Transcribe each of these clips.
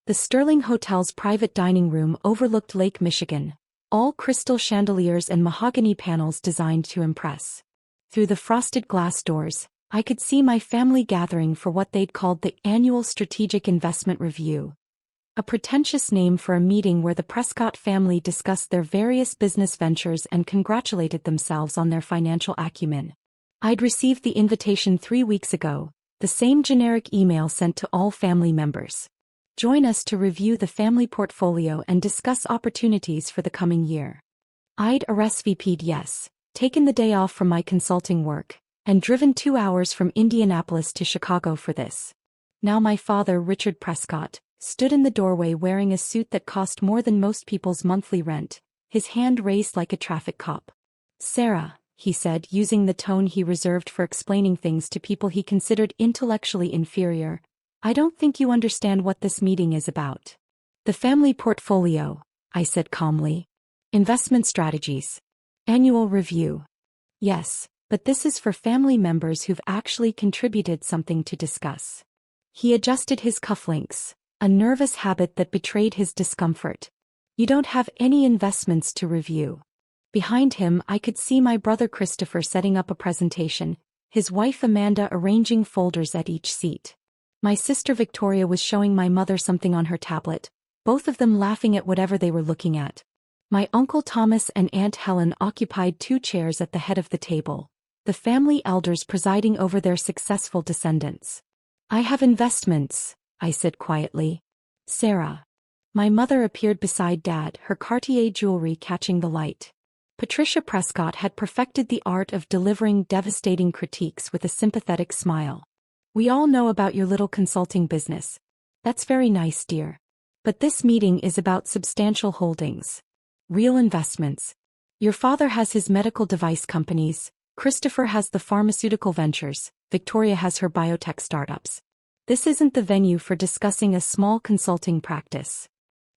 The Sterling Hotel's private dining room overlooked Lake Michigan, all crystal chandeliers and mahogany panels designed to impress. Through the frosted glass doors, I could see my family gathering for what they'd called the annual Strategic Investment Review, a pretentious name for a meeting where the Prescott family discussed their various business ventures and congratulated themselves on their financial acumen. I'd received the invitation 3 weeks ago, the same generic email sent to all family members. Join us to review the family portfolio and discuss opportunities for the coming year. I'd RSVP'd yes, taken the day off from my consulting work, and driven 2 hours from Indianapolis to Chicago for this. Now my father, Richard Prescott, stood in the doorway wearing a suit that cost more than most people's monthly rent, his hand raised like a traffic cop. "Sarah," he said, using the tone he reserved for explaining things to people he considered intellectually inferior, "I don't think you understand what this meeting is about." "The family portfolio," I said calmly. "Investment strategies. Annual review." "Yes, but this is for family members who've actually contributed something to discuss." He adjusted his cufflinks, a nervous habit that betrayed his discomfort. "You don't have any investments to review." Behind him I could see my brother Christopher setting up a presentation, his wife Amanda arranging folders at each seat. My sister Victoria was showing my mother something on her tablet, both of them laughing at whatever they were looking at. My Uncle Thomas and Aunt Helen occupied 2 chairs at the head of the table, the family elders presiding over their successful descendants. "I have investments," I said quietly. "Sarah." My mother appeared beside Dad, her Cartier jewelry catching the light. Patricia Prescott had perfected the art of delivering devastating critiques with a sympathetic smile. "We all know about your little consulting business. That's very nice, dear. But this meeting is about substantial holdings. Real investments. Your father has his medical device companies, Christopher has the pharmaceutical ventures, Victoria has her biotech startups. This isn't the venue for discussing a small consulting practice."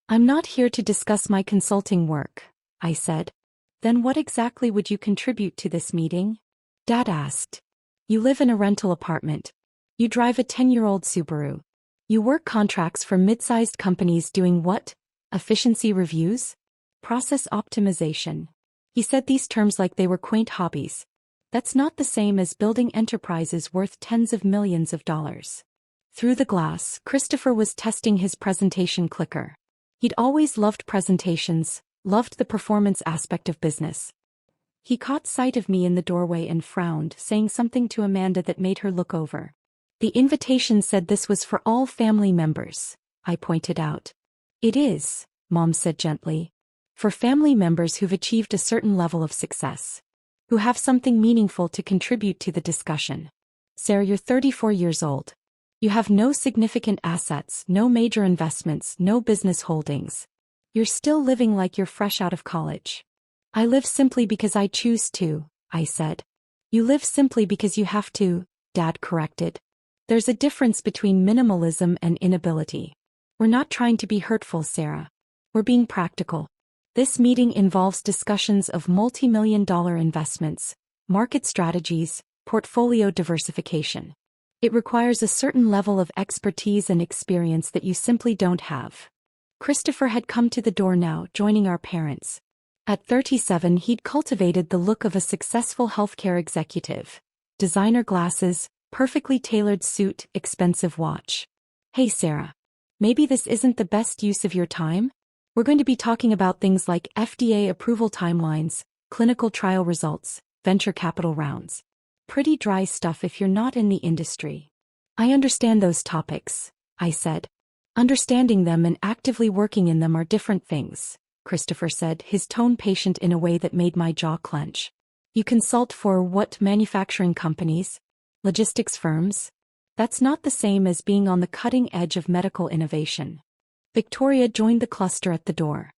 "I'm not here to discuss my consulting work," I said. "Then what exactly would you contribute to this meeting?" Dad asked. "You live in a rental apartment. You drive a 10-year-old Subaru. You work contracts for mid-sized companies doing what? Efficiency reviews? Process optimization." He said these terms like they were quaint hobbies. "That's not the same as building enterprises worth tens of millions of dollars." Through the glass, Christopher was testing his presentation clicker. He'd always loved presentations, loved the performance aspect of business. He caught sight of me in the doorway and frowned, saying something to Amanda that made her look over. "The invitation said this was for all family members," I pointed out. "It is," Mom said gently. "For family members who've achieved a certain level of success. Who have something meaningful to contribute to the discussion. Sarah, you're 34 years old. You have no significant assets, no major investments, no business holdings. You're still living like you're fresh out of college." "I live simply because I choose to," I said. "You live simply because you have to," Dad corrected. "There's a difference between minimalism and inability. We're not trying to be hurtful, Sarah. We're being practical. This meeting involves discussions of multi-million-dollar investments, market strategies, portfolio diversification. It requires a certain level of expertise and experience that you simply don't have." Christopher had come to the door now, joining our parents. At 37 he'd cultivated the look of a successful healthcare executive. Designer glasses, perfectly tailored suit, expensive watch. "Hey Sarah. Maybe this isn't the best use of your time? We're going to be talking about things like FDA approval timelines, clinical trial results, venture capital rounds. Pretty dry stuff if you're not in the industry." "I understand those topics," I said. "Understanding them and actively working in them are different things," Christopher said, his tone patient in a way that made my jaw clench. "You consult for what manufacturing companies? Logistics firms? That's not the same as being on the cutting edge of medical innovation." Victoria joined the cluster at the door.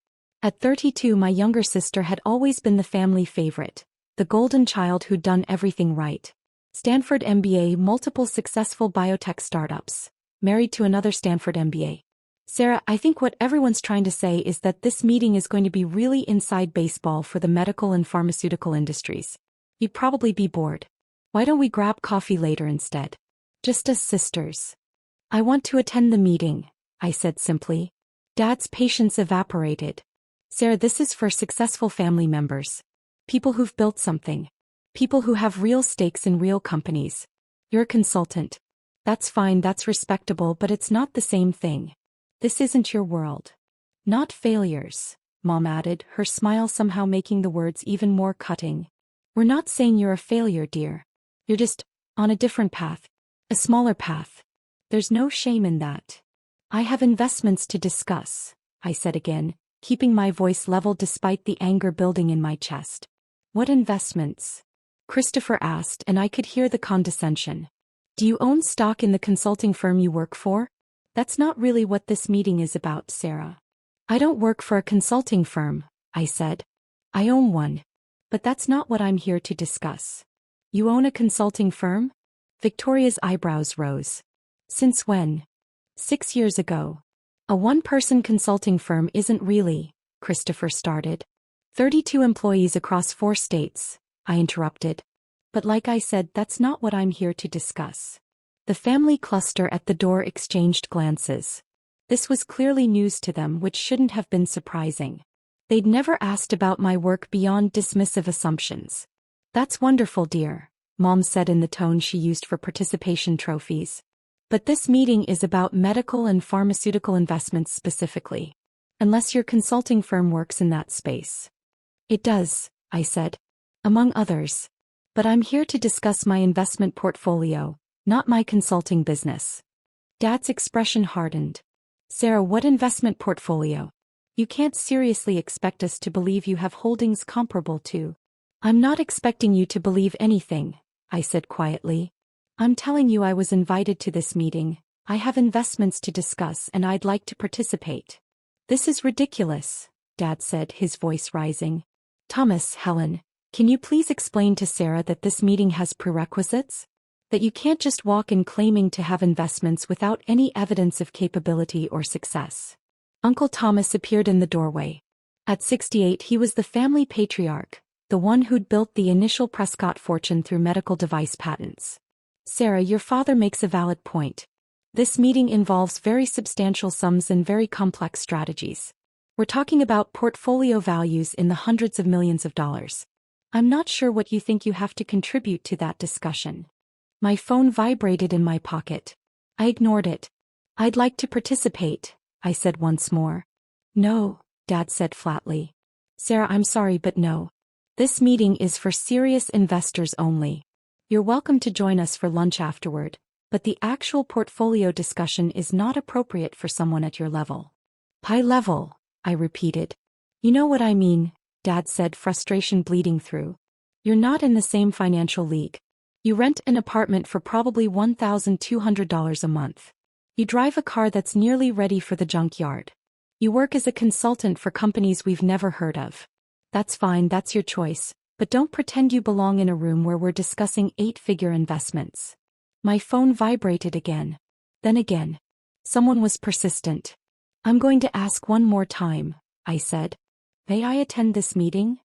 At 32 my younger sister had always been the family favorite, the golden child who'd done everything right. Stanford MBA, multiple successful biotech startups, married to another Stanford MBA. "Sarah, I think what everyone's trying to say is that this meeting is going to be really inside baseball for the medical and pharmaceutical industries. You'd probably be bored. Why don't we grab coffee later instead? Just us sisters." "I want to attend the meeting," I said simply. Dad's patience evaporated. Sarah, this is for successful family members. People who've built something. People who have real stakes in real companies. You're a consultant. That's fine, that's respectable, but it's not the same thing. This isn't your world. Not failures, Mom added, her smile somehow making the words even more cutting. We're not saying you're a failure, dear. You're just on a different path. A smaller path. There's no shame in that. I have investments to discuss, I said again, keeping my voice level despite the anger building in my chest. What investments? Christopher asked, and I could hear the condescension. Do you own stock in the consulting firm you work for? That's not really what this meeting is about, Sarah. I don't work for a consulting firm, I said. I own one. But that's not what I'm here to discuss. You own a consulting firm? Victoria's eyebrows rose. Since when? 6 years ago. A one-person consulting firm isn't really, Christopher started. 32 employees across 4 states, I interrupted. But like I said, that's not what I'm here to discuss. The family cluster at the door exchanged glances. This was clearly news to them, which shouldn't have been surprising. They'd never asked about my work beyond dismissive assumptions. That's wonderful, dear, Mom said in the tone she used for participation trophies. But this meeting is about medical and pharmaceutical investments specifically. Unless your consulting firm works in that space. It does, I said. Among others. But I'm here to discuss my investment portfolio, not my consulting business. Dad's expression hardened. Sarah, what investment portfolio? You can't seriously expect us to believe you have holdings comparable to. I'm not expecting you to believe anything, I said quietly. I'm telling you I was invited to this meeting. I have investments to discuss and I'd like to participate. This is ridiculous, Dad said, his voice rising. Thomas, Helen, can you please explain to Sarah that this meeting has prerequisites? That you can't just walk in claiming to have investments without any evidence of capability or success. Uncle Thomas appeared in the doorway. At 68 he was the family patriarch, the one who'd built the initial Prescott fortune through medical device patents. Sarah, your father makes a valid point. This meeting involves very substantial sums and very complex strategies. We're talking about portfolio values in the hundreds of millions of dollars. I'm not sure what you think you have to contribute to that discussion. My phone vibrated in my pocket. I ignored it. I'd like to participate, I said once more. No, Dad said flatly. Sarah, I'm sorry, but no. This meeting is for serious investors only. You're welcome to join us for lunch afterward, but the actual portfolio discussion is not appropriate for someone at your level. High level, I repeated. You know what I mean, Dad said, frustration bleeding through. You're not in the same financial league. You rent an apartment for probably $1,200 a month. You drive a car that's nearly ready for the junkyard. You work as a consultant for companies we've never heard of. That's fine, that's your choice, but don't pretend you belong in a room where we're discussing 8-figure investments. My phone vibrated again. Then again. Someone was persistent. I'm going to ask one more time, I said. May I attend this meeting?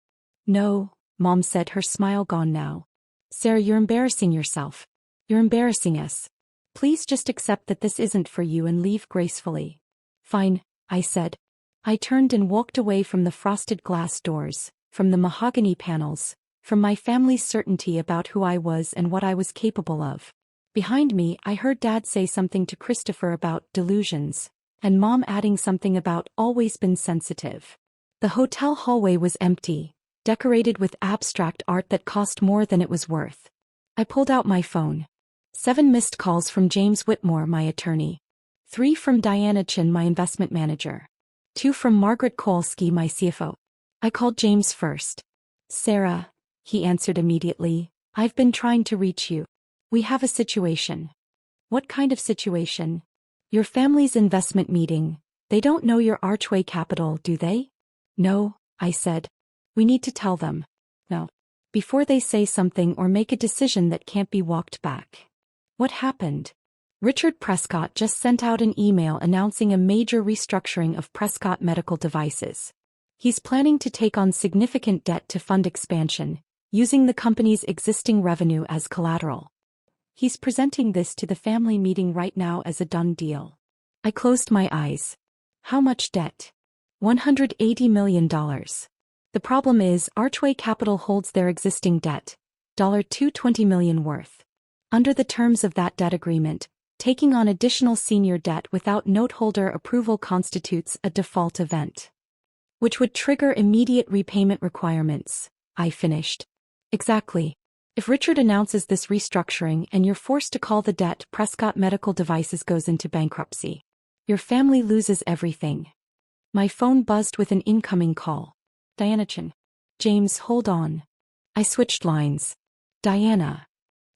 No, Mom said, her smile gone now. Sarah, you're embarrassing yourself. You're embarrassing us. Please just accept that this isn't for you and leave gracefully. Fine, I said. I turned and walked away from the frosted glass doors, from the mahogany panels, from my family's certainty about who I was and what I was capable of. Behind me, I heard Dad say something to Christopher about delusions, and Mom adding something about always been sensitive. The hotel hallway was empty, decorated with abstract art that cost more than it was worth. I pulled out my phone. 7 missed calls from James Whitmore, my attorney. 3 from Diana Chin, my investment manager. 2 from Margaret Kolsky, my CFO. I called James first. Sarah, he answered immediately, I've been trying to reach you. We have a situation. What kind of situation? Your family's investment meeting. They don't know your Archway Capital, do they? No, I said. We need to tell them. No. Before they say something or make a decision that can't be walked back. What happened? Richard Prescott just sent out an email announcing a major restructuring of Prescott Medical Devices. He's planning to take on significant debt to fund expansion, using the company's existing revenue as collateral. He's presenting this to the family meeting right now as a done deal. I closed my eyes. How much debt? $180 million. The problem is, Archway Capital holds their existing debt, $220 million worth. Under the terms of that debt agreement, taking on additional senior debt without noteholder approval constitutes a default event, which would trigger immediate repayment requirements, I finished. Exactly. If Richard announces this restructuring and you're forced to call the debt, Prescott Medical Devices goes into bankruptcy. Your family loses everything. My phone buzzed with an incoming call. Diana Chin. James, hold on. I switched lines. Diana.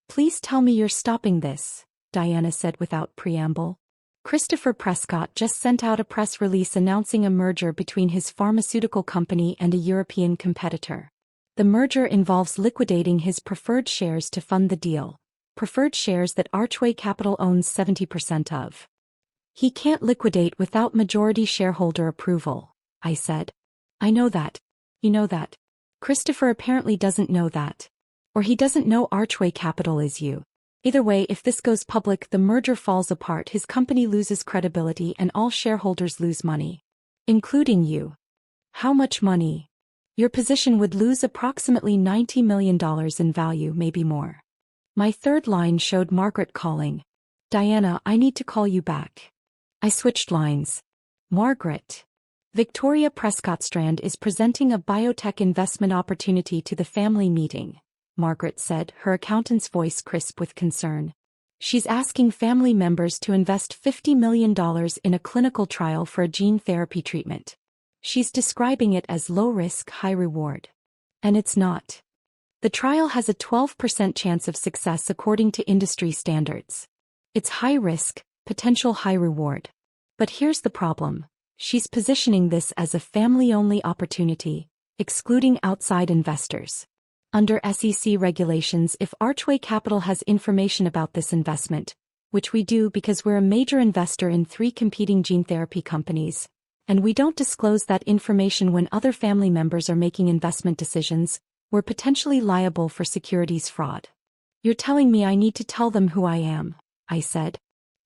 Please tell me you're stopping this, Diana said without preamble. Christopher Prescott just sent out a press release announcing a merger between his pharmaceutical company and a European competitor. The merger involves liquidating his preferred shares to fund the deal, preferred shares that Archway Capital owns 70% of. He can't liquidate without majority shareholder approval, I said. I know that. You know that. Christopher apparently doesn't know that. Or he doesn't know Archway Capital is you. Either way, if this goes public, the merger falls apart, his company loses credibility and all shareholders lose money. Including you. How much money? Your position would lose approximately $90 million in value, maybe more. My third line showed Margaret calling. Diana, I need to call you back. I switched lines. Margaret. Victoria Prescott Strand is presenting a biotech investment opportunity to the family meeting, Margaret said, her accountant's voice crisp with concern. She's asking family members to invest $50 million in a clinical trial for a gene therapy treatment. She's describing it as low risk, high reward. And it's not. The trial has a 12% chance of success according to industry standards. It's high risk, potential high reward. But here's the problem. She's positioning this as a family-only opportunity, excluding outside investors. Under SEC regulations, if Archway Capital has information about this investment, which we do because we're a major investor in 3 competing gene therapy companies, and we don't disclose that information when other family members are making investment decisions, we're potentially liable for securities fraud. You're telling me I need to tell them who I am, I said.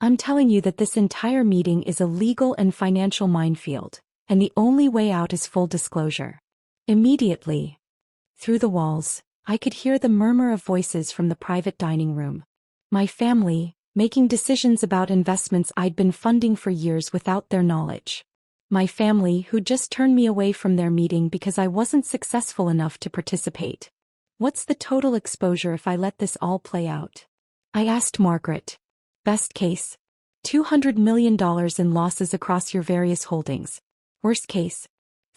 I'm telling you that this entire meeting is a legal and financial minefield, and the only way out is full disclosure. Immediately. Through the walls, I could hear the murmur of voices from the private dining room. My family, making decisions about investments I'd been funding for years without their knowledge. My family who just turned me away from their meeting because I wasn't successful enough to participate. What's the total exposure if I let this all play out? I asked Margaret. Best case, $200 million in losses across your various holdings. Worst case,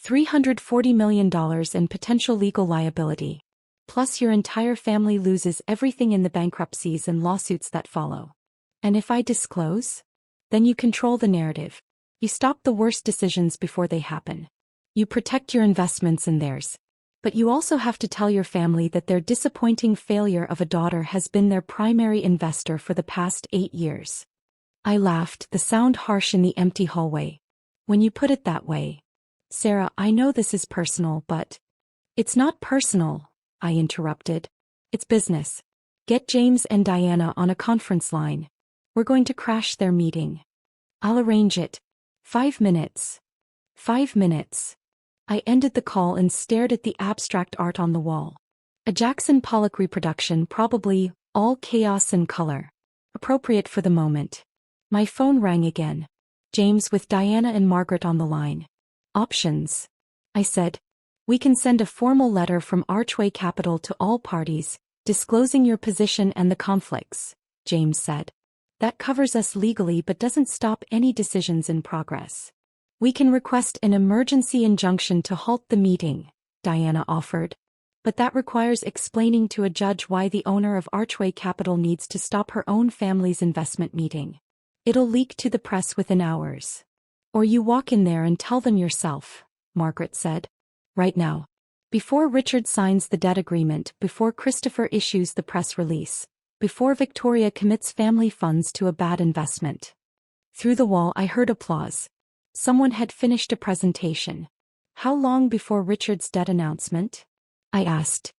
$340 million in potential legal liability. Plus your entire family loses everything in the bankruptcies and lawsuits that follow. And if I disclose? Then you control the narrative. You stop the worst decisions before they happen. You protect your investments and theirs. But you also have to tell your family that their disappointing failure of a daughter has been their primary investor for the past 8 years. I laughed, the sound harsh in the empty hallway. When you put it that way. Sarah, I know this is personal, but... It's not personal, I interrupted. It's business. Get James and Diana on a conference line. We're going to crash their meeting. I'll arrange it. 5 minutes. 5 minutes. I ended the call and stared at the abstract art on the wall. A Jackson Pollock reproduction, probably, all chaos and color. Appropriate for the moment. My phone rang again. James with Diana and Margaret on the line. Options. I said. We can send a formal letter from Archway Capital to all parties, disclosing your position and the conflicts, James said. That covers us legally but doesn't stop any decisions in progress. We can request an emergency injunction to halt the meeting, Diana offered. But that requires explaining to a judge why the owner of Archway Capital needs to stop her own family's investment meeting. It'll leak to the press within hours. Or you walk in there and tell them yourself, Margaret said. Right now. Before Richard signs the debt agreement, before Christopher issues the press release, before Victoria commits family funds to a bad investment. Through the wall I heard applause. Someone had finished a presentation. How long before Richard's debt announcement? I asked.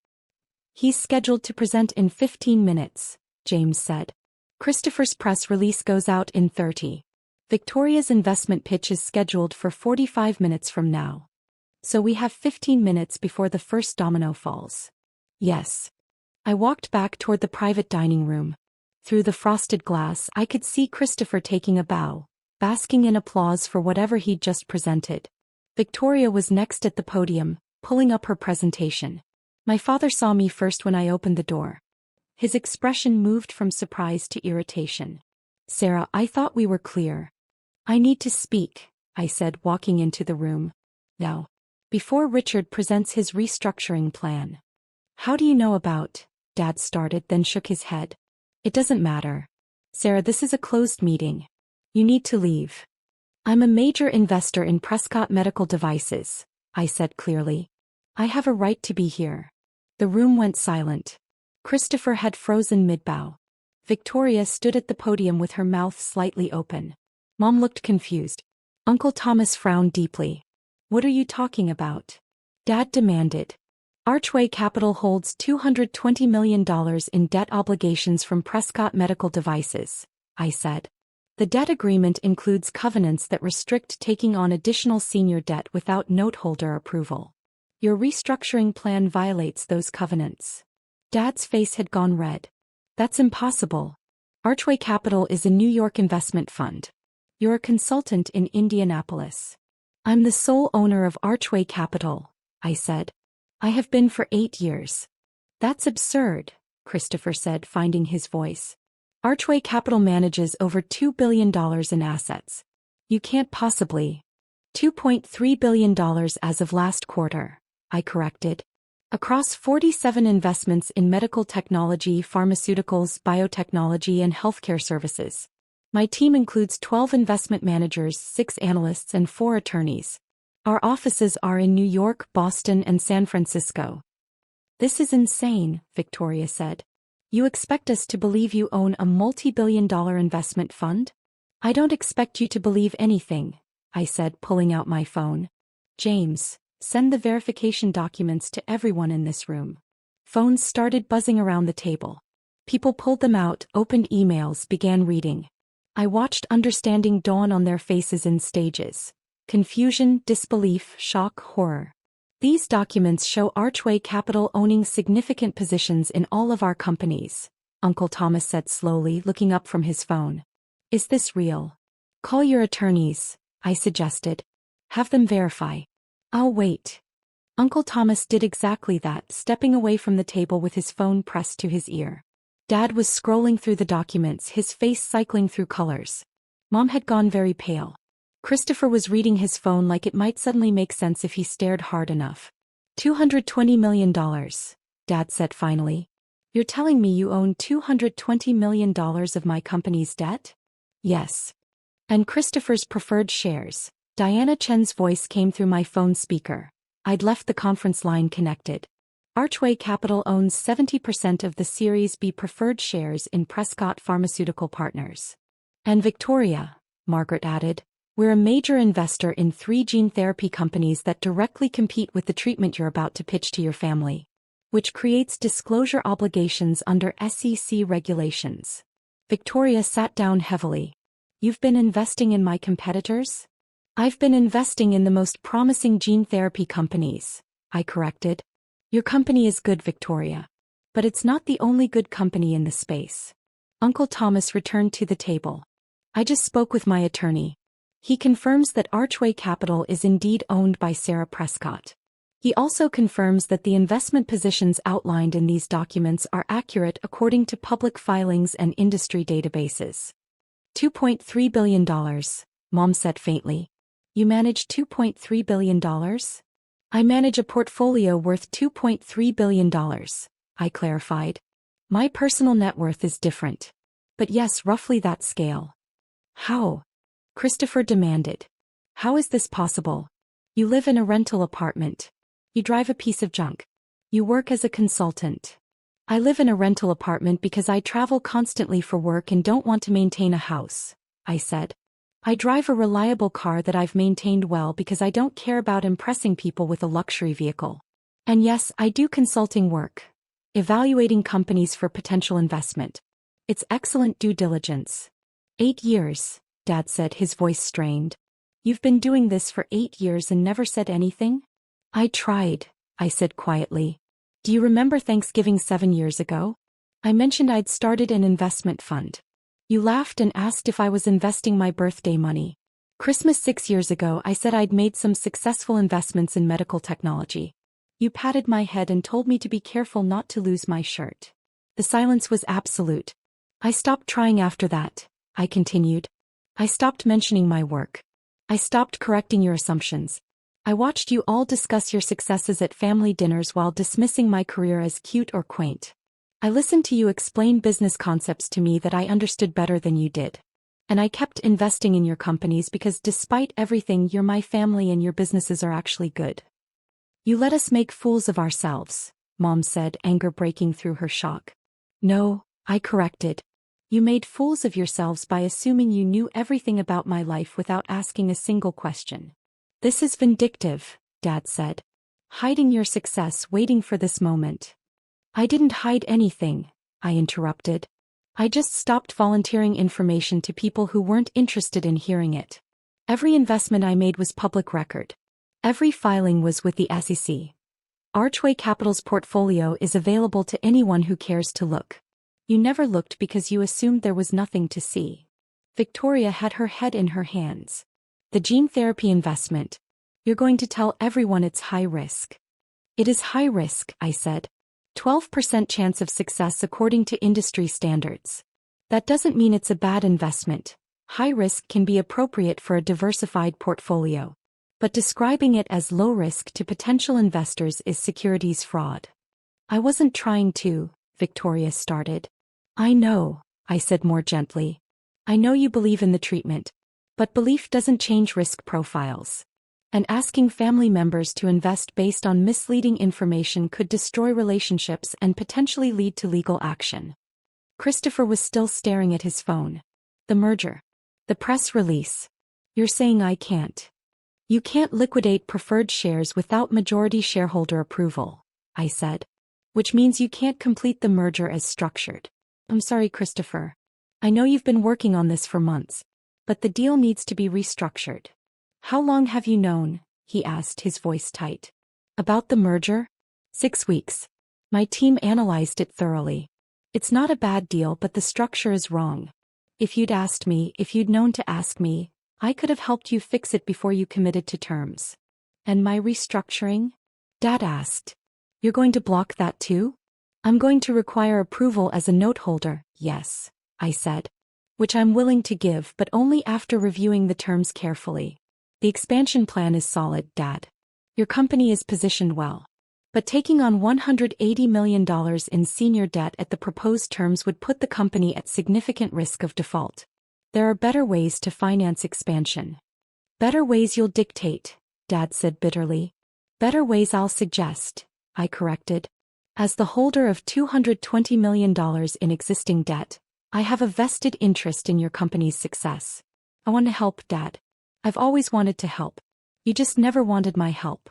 He's scheduled to present in 15 minutes, James said. Christopher's press release goes out in 30. Victoria's investment pitch is scheduled for 45 minutes from now. So we have 15 minutes before the first domino falls. Yes. I walked back toward the private dining room. Through the frosted glass, I could see Christopher taking a bow, basking in applause for whatever he'd just presented. Victoria was next at the podium, pulling up her presentation. My father saw me first when I opened the door. His expression moved from surprise to irritation. Sarah, I thought we were clear. I need to speak, I said, walking into the room. No. Before Richard presents his restructuring plan. How do you know about? Dad started, then shook his head. It doesn't matter. Sarah, this is a closed meeting. You need to leave. I'm a major investor in Prescott Medical Devices, I said clearly. I have a right to be here. The room went silent. Christopher had frozen mid-bow. Victoria stood at the podium with her mouth slightly open. Mom looked confused. Uncle Thomas frowned deeply. What are you talking about? Dad demanded. Archway Capital holds $220 million in debt obligations from Prescott Medical Devices, I said. The debt agreement includes covenants that restrict taking on additional senior debt without noteholder approval. Your restructuring plan violates those covenants. Dad's face had gone red. That's impossible. Archway Capital is a New York investment fund. You're a consultant in Indianapolis. I'm the sole owner of Archway Capital, I said. I have been for 8 years. That's absurd, Christopher said, finding his voice. Archway Capital manages over $2 billion in assets. You can't possibly. $2.3 billion as of last quarter, I corrected. Across 47 investments in medical technology, pharmaceuticals, biotechnology, and healthcare services. My team includes 12 investment managers, 6 analysts, and 4 attorneys. Our offices are in New York, Boston, and San Francisco. This is insane, Victoria said. You expect us to believe you own a multi-billion-dollar investment fund? I don't expect you to believe anything, I said, pulling out my phone. James, send the verification documents to everyone in this room. Phones started buzzing around the table. People pulled them out, opened emails, began reading. I watched understanding dawn on their faces in stages. Confusion, disbelief, shock, horror. These documents show Archway Capital owning significant positions in all of our companies, Uncle Thomas said slowly, looking up from his phone. Is this real? Call your attorneys, I suggested. Have them verify. I'll wait. Uncle Thomas did exactly that, stepping away from the table with his phone pressed to his ear. Dad was scrolling through the documents, his face cycling through colors. Mom had gone very pale. Christopher was reading his phone like it might suddenly make sense if he stared hard enough. $220 million, Dad said finally. You're telling me you own $220 million of my company's debt? Yes. And Christopher's preferred shares. Diana Chen's voice came through my phone speaker. I'd left the conference line connected. Archway Capital owns 70% of the Series B preferred shares in Prescott Pharmaceutical Partners. And Victoria, Margaret added, we're a major investor in 3 gene therapy companies that directly compete with the treatment you're about to pitch to your family, which creates disclosure obligations under SEC regulations. Victoria sat down heavily. You've been investing in my competitors? I've been investing in the most promising gene therapy companies, I corrected. Your company is good, Victoria. But it's not the only good company in the space. Uncle Thomas returned to the table. I just spoke with my attorney. He confirms that Archway Capital is indeed owned by Sarah Prescott. He also confirms that the investment positions outlined in these documents are accurate according to public filings and industry databases. $2.3 billion, Mom said faintly. You manage $2.3 billion? I manage a portfolio worth $2.3 billion, I clarified. My personal net worth is different. But yes, roughly that scale. How? Christopher demanded. How is this possible? You live in a rental apartment. You drive a piece of junk. You work as a consultant. I live in a rental apartment because I travel constantly for work and don't want to maintain a house, I said. I drive a reliable car that I've maintained well because I don't care about impressing people with a luxury vehicle. And yes, I do consulting work. Evaluating companies for potential investment. It's excellent due diligence. 8 years, Dad said, his voice strained. You've been doing this for 8 years and never said anything? I tried, I said quietly. Do you remember Thanksgiving 7 years ago? I mentioned I'd started an investment fund. You laughed and asked if I was investing my birthday money. Christmas 6 years ago I said I'd made some successful investments in medical technology. You patted my head and told me to be careful not to lose my shirt. The silence was absolute. I stopped trying after that, I continued. I stopped mentioning my work. I stopped correcting your assumptions. I watched you all discuss your successes at family dinners while dismissing my career as cute or quaint. I listened to you explain business concepts to me that I understood better than you did. And I kept investing in your companies because despite everything, you're my family and your businesses are actually good. You let us make fools of ourselves, Mom said, anger breaking through her shock. No, I corrected. You made fools of yourselves by assuming you knew everything about my life without asking a single question. This is vindictive, Dad said. Hiding your success, waiting for this moment. I didn't hide anything, I interrupted. I just stopped volunteering information to people who weren't interested in hearing it. Every investment I made was public record. Every filing was with the SEC. Archway Capital's portfolio is available to anyone who cares to look. You never looked because you assumed there was nothing to see. Victoria had her head in her hands. The gene therapy investment. You're going to tell everyone it's high risk. It is high risk, I said. 12% chance of success according to industry standards. That doesn't mean it's a bad investment. High risk can be appropriate for a diversified portfolio. But describing it as low risk to potential investors is securities fraud. I wasn't trying to, Victoria started. I know, I said more gently. I know you believe in the treatment. But belief doesn't change risk profiles. And asking family members to invest based on misleading information could destroy relationships and potentially lead to legal action. Christopher was still staring at his phone. The merger. The press release. You're saying I can't. You can't liquidate preferred shares without majority shareholder approval, I said. Which means you can't complete the merger as structured. I'm sorry, Christopher. I know you've been working on this for months. But the deal needs to be restructured. How long have you known? He asked, his voice tight. About the merger? 6 weeks. My team analyzed it thoroughly. It's not a bad deal, but the structure is wrong. If you'd known to ask me, I could have helped you fix it before you committed to terms. And my restructuring? Dad asked. You're going to block that too? I'm going to require approval as a note holder, yes, I said. Which I'm willing to give, but only after reviewing the terms carefully. The expansion plan is solid, Dad. Your company is positioned well. But taking on $180 million in senior debt at the proposed terms would put the company at significant risk of default. There are better ways to finance expansion. Better ways you'll dictate, Dad said bitterly. Better ways I'll suggest, I corrected. As the holder of $220 million in existing debt, I have a vested interest in your company's success. I want to help, Dad. I've always wanted to help. You just never wanted my help.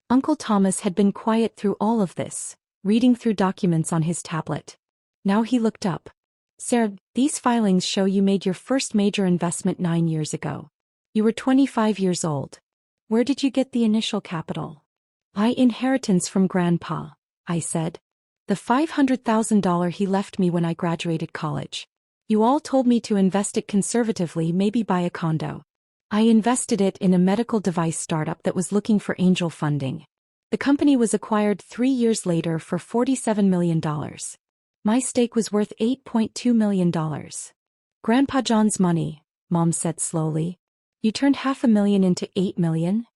Uncle Thomas had been quiet through all of this, reading through documents on his tablet. Now he looked up. Sarah, these filings show you made your first major investment 9 years ago. You were 25 years old. Where did you get the initial capital? By inheritance from Grandpa, I said. The $500,000 he left me when I graduated college. You all told me to invest it conservatively, maybe buy a condo. I invested it in a medical device startup that was looking for angel funding. The company was acquired 3 years later for $47 million. My stake was worth $8.2 million. Grandpa John's money, Mom said slowly. You turned $500,000 into $8 million?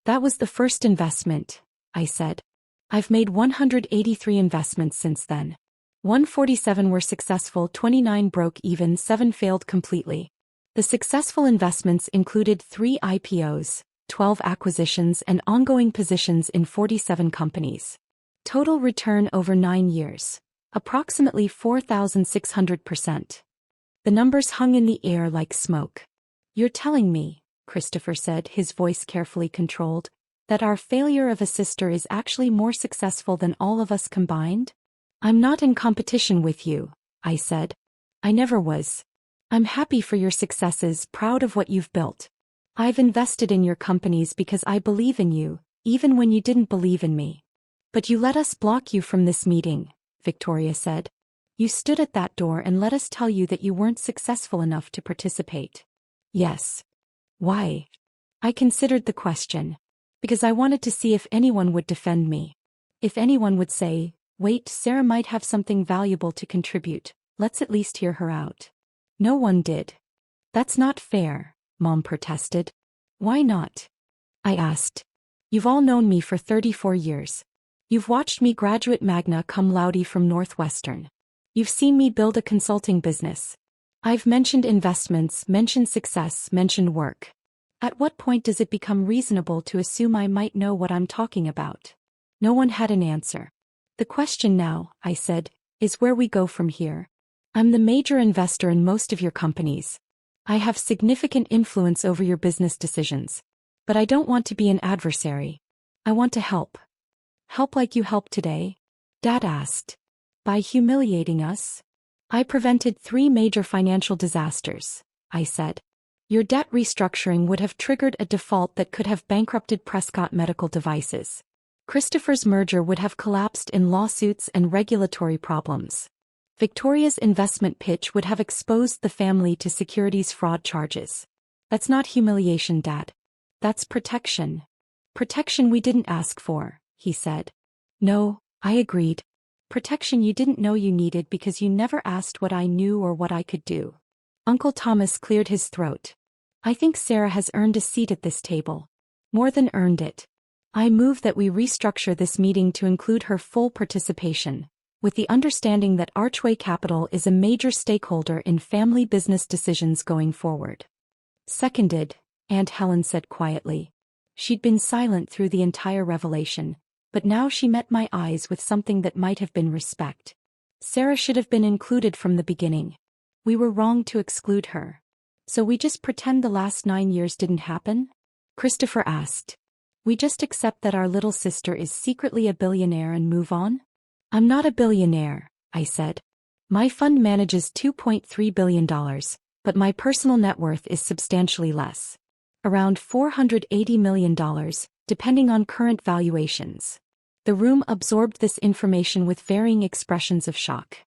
That was the first investment, I said. I've made 183 investments since then. 147 were successful, 29 broke even, 7 failed completely. The successful investments included 3 IPOs, 12 acquisitions and ongoing positions in 47 companies. Total return over 9 years. Approximately 4,600%. The numbers hung in the air like smoke. You're telling me, Christopher said, his voice carefully controlled, that our failure of a sister is actually more successful than all of us combined? I'm not in competition with you, I said. I never was. I'm happy for your successes, proud of what you've built. I've invested in your companies because I believe in you, even when you didn't believe in me. But you let us block you from this meeting, Victoria said. You stood at that door and let us tell you that you weren't successful enough to participate. Yes. Why? I considered the question. Because I wanted to see if anyone would defend me. If anyone would say, wait, Sarah might have something valuable to contribute, let's at least hear her out. No one did. That's not fair, Mom protested. Why not? I asked. You've all known me for 34 years. You've watched me graduate magna cum laude from Northwestern. You've seen me build a consulting business. I've mentioned investments, mentioned success, mentioned work. At what point does it become reasonable to assume I might know what I'm talking about? No one had an answer. The question now, I said, is where we go from here. I'm the major investor in most of your companies. I have significant influence over your business decisions. But I don't want to be an adversary. I want to help. Help like you helped today? Dad asked. By humiliating us? I prevented 3 major financial disasters, I said. Your debt restructuring would have triggered a default that could have bankrupted Prescott Medical Devices. Christopher's merger would have collapsed in lawsuits and regulatory problems. Victoria's investment pitch would have exposed the family to securities fraud charges. That's not humiliation, Dad. That's protection. Protection we didn't ask for, he said. No, I agreed. Protection you didn't know you needed because you never asked what I knew or what I could do. Uncle Thomas cleared his throat. I think Sarah has earned a seat at this table. More than earned it. I move that we restructure this meeting to include her full participation, with the understanding that Archway Capital is a major stakeholder in family business decisions going forward. Seconded, Aunt Helen said quietly. She'd been silent through the entire revelation, but now she met my eyes with something that might have been respect. Sarah should have been included from the beginning. We were wrong to exclude her. So we just pretend the last 9 years didn't happen? Christopher asked. We just accept that our little sister is secretly a billionaire and move on? I'm not a billionaire, I said. My fund manages $2.3 billion, but my personal net worth is substantially less. Around $480 million, depending on current valuations. The room absorbed this information with varying expressions of shock.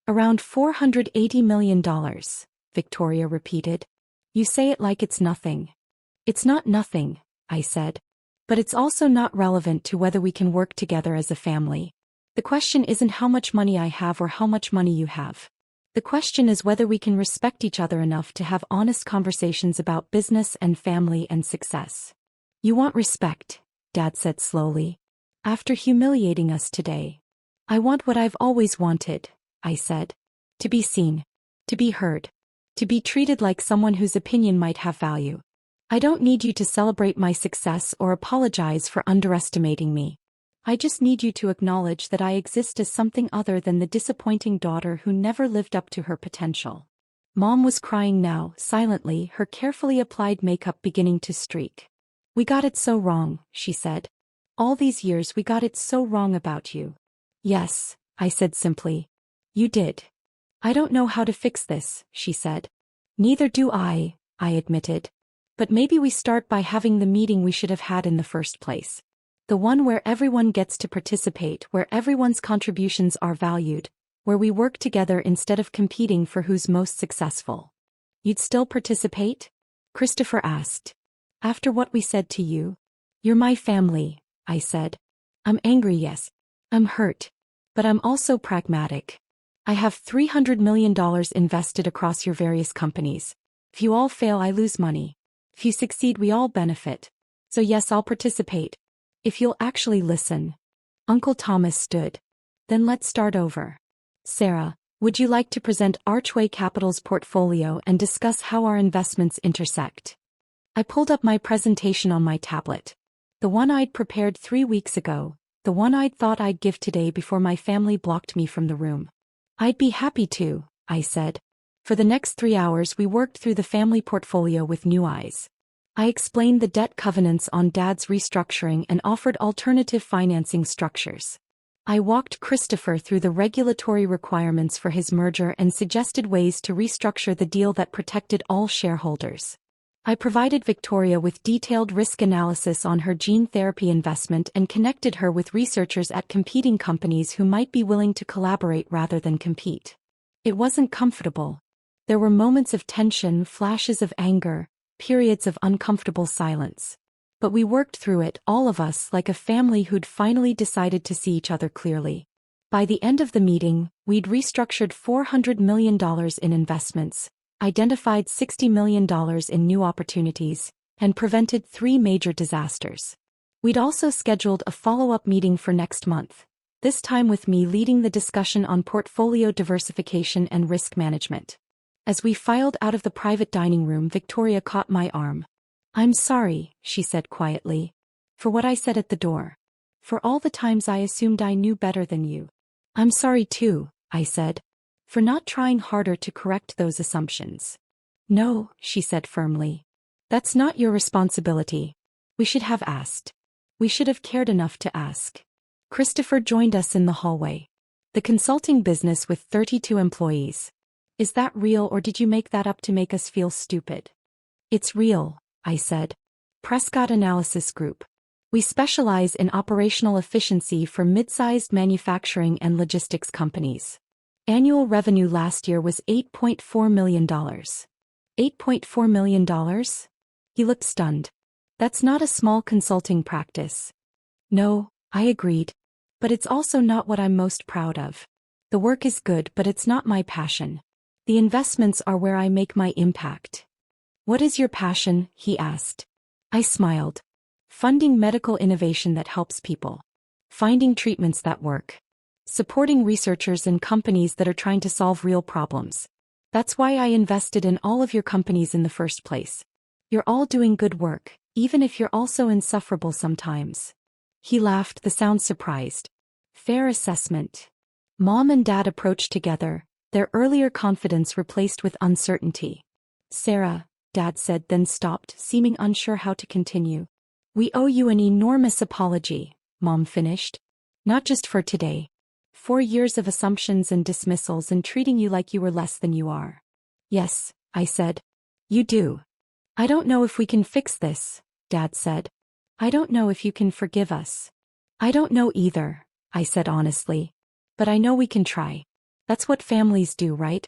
Around $480 million, Victoria repeated. You say it like it's nothing. It's not nothing, I said. But it's also not relevant to whether we can work together as a family. The question isn't how much money I have or how much money you have. The question is whether we can respect each other enough to have honest conversations about business and family and success. You want respect, Dad said slowly. After humiliating us today. I want what I've always wanted, I said. To be seen. To be heard. To be treated like someone whose opinion might have value. I don't need you to celebrate my success or apologize for underestimating me. I just need you to acknowledge that I exist as something other than the disappointing daughter who never lived up to her potential. Mom was crying now, silently, her carefully applied makeup beginning to streak. We got it so wrong, she said. All these years we got it so wrong about you. Yes, I said simply. You did. I don't know how to fix this, she said. Neither do I admitted. But maybe we start by having the meeting we should have had in the first place. The one where everyone gets to participate, where everyone's contributions are valued, where we work together instead of competing for who's most successful. You'd still participate? Christopher asked. After what we said to you? You're my family, I said. I'm angry, yes. I'm hurt. But I'm also pragmatic. I have $300 million invested across your various companies. If you all fail, I lose money. If you succeed, we all benefit. So yes, I'll participate. If you'll actually listen. Uncle Thomas stood. Then let's start over. Sarah, would you like to present Archway Capital's portfolio and discuss how our investments intersect? I pulled up my presentation on my tablet. The one I'd prepared 3 weeks ago, the one I'd thought I'd give today before my family blocked me from the room. I'd be happy to, I said. For the next 3 hours we worked through the family portfolio with new eyes. I explained the debt covenants on Dad's restructuring and offered alternative financing structures. I walked Christopher through the regulatory requirements for his merger and suggested ways to restructure the deal that protected all shareholders. I provided Victoria with detailed risk analysis on her gene therapy investment and connected her with researchers at competing companies who might be willing to collaborate rather than compete. It wasn't comfortable. There were moments of tension, flashes of anger, periods of uncomfortable silence. But we worked through it, all of us, like a family who'd finally decided to see each other clearly. By the end of the meeting, we'd restructured $400 million in investments, identified $60 million in new opportunities, and prevented 3 major disasters. We'd also scheduled a follow-up meeting for next month, this time with me leading the discussion on portfolio diversification and risk management. As we filed out of the private dining room, Victoria caught my arm. "I'm sorry," she said quietly, "for what I said at the door. For all the times I assumed I knew better than you." "I'm sorry too," I said, "for not trying harder to correct those assumptions." "No," she said firmly. "That's not your responsibility. We should have asked. We should have cared enough to ask." Christopher joined us in the hallway. "The consulting business with 32 employees. Is that real, or did you make that up to make us feel stupid?" "It's real," I said. "Prescott Analysis Group. We specialize in operational efficiency for mid-sized manufacturing and logistics companies. Annual revenue last year was $8.4 million. $8.4 million? He looked stunned. "That's not a small consulting practice." "No," I agreed. "But it's also not what I'm most proud of. The work is good, but it's not my passion. The investments are where I make my impact." "What is your passion?" he asked. I smiled. "Funding medical innovation that helps people. Finding treatments that work. Supporting researchers and companies that are trying to solve real problems. That's why I invested in all of your companies in the first place. You're all doing good work, even if you're also insufferable sometimes." He laughed, the sound surprised. "Fair assessment." Mom and Dad approached together, their earlier confidence replaced with uncertainty. "Sarah," Dad said, then stopped, seeming unsure how to continue. "We owe you an enormous apology," Mom finished. "Not just for today. 4 years of assumptions and dismissals and treating you like you were less than you are." "Yes," I said. "You do." "I don't know if we can fix this," Dad said. "I don't know if you can forgive us." "I don't know either," I said honestly. "But I know we can try. That's what families do, right?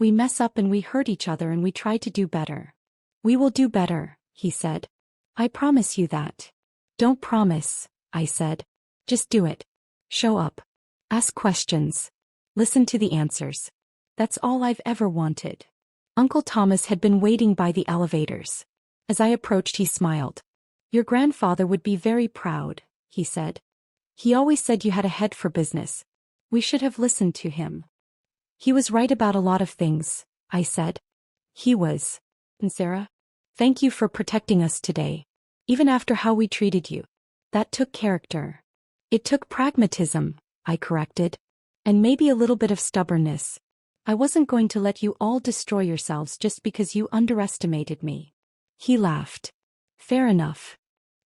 We mess up and we hurt each other and we try to do better." "We will do better," he said. "I promise you that." "Don't promise," I said. "Just do it. Show up. Ask questions. Listen to the answers. That's all I've ever wanted." Uncle Thomas had been waiting by the elevators. As I approached, he smiled. "Your grandfather would be very proud," he said. "He always said you had a head for business. We should have listened to him." "He was right about a lot of things," I said. "He was. And Sarah, thank you for protecting us today. Even after how we treated you. That took character." "It took pragmatism," I corrected. "And maybe a little bit of stubbornness. I wasn't going to let you all destroy yourselves just because you underestimated me." He laughed. "Fair enough."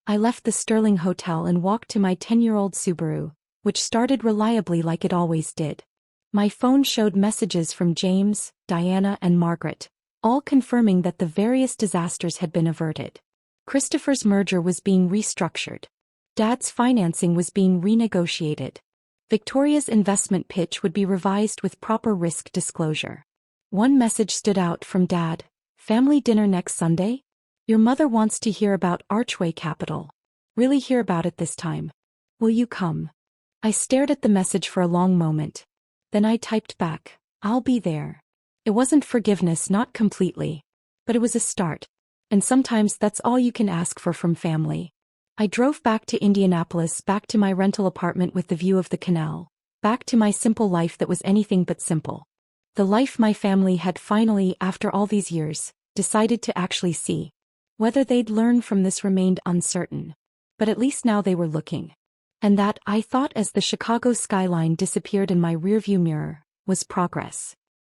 I left the Sterling Hotel and walked to my 10-year-old Subaru, which started reliably like it always did. My phone showed messages from James, Diana, and Margaret, all confirming that the various disasters had been averted. Christopher's merger was being restructured. Dad's financing was being renegotiated. Victoria's investment pitch would be revised with proper risk disclosure. One message stood out from Dad. "Family dinner next Sunday? Your mother wants to hear about Archway Capital. Really hear about it this time. Will you come?" I stared at the message for a long moment. Then I typed back, "I'll be there." It wasn't forgiveness, not completely. But it was a start. And sometimes that's all you can ask for from family. I drove back to Indianapolis, back to my rental apartment with the view of the canal. Back to my simple life that was anything but simple. The life my family had finally, after all these years, decided to actually see. Whether they'd learn from this remained uncertain. But at least now they were looking. And that, I thought as the Chicago skyline disappeared in my rearview mirror, was progress.